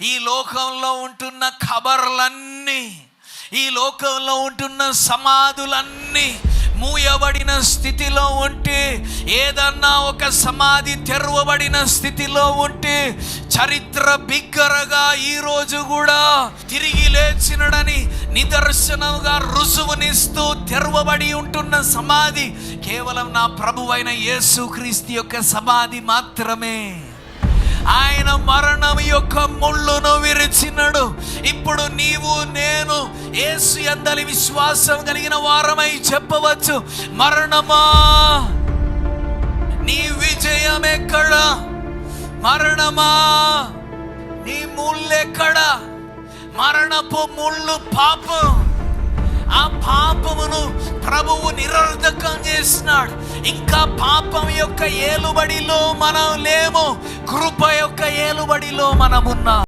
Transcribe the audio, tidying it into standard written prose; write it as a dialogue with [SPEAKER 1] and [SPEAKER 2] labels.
[SPEAKER 1] ఈ లోకంలో ఉంటున్న ఖబర్లన్నీ, ఈ లోకంలో ఉంటున్న సమాధులన్నీ మూయబడిన స్థితిలో ఉంటే, ఏదన్నా ఒక సమాధి తెరవబడిన స్థితిలో ఉంటే, చరిత్ర బిగ్గరగా ఈరోజు కూడా తిరిగి లేచినడని నిదర్శనంగా రుజువునిస్తూ తెరవబడి ఉంటున్న సమాధి కేవలం నా ప్రభువైన యేసుక్రీస్తు యొక్క సమాధి మాత్రమే. ఆయన మరణం యొక్క ముళ్ళును విరిచినడు. ఇప్పుడు నీవు నేను యేసు యందలి విశ్వాసం కలిగిన వారమై చెప్పవచ్చు, మరణమా నీ విజయం ఎక్కడా? మరణమా నీ ముళ్ళెక్కడా? మరణపు ముళ్ళు పాపం. ఆ పాపమును ప్రభువు నిరర్ధకం చేసినాడు. ఇంకా పాపం యొక్క ఏలుబడిలో మనం లేము, కృప యొక్క ఏలుబడిలో మనమున్నాం.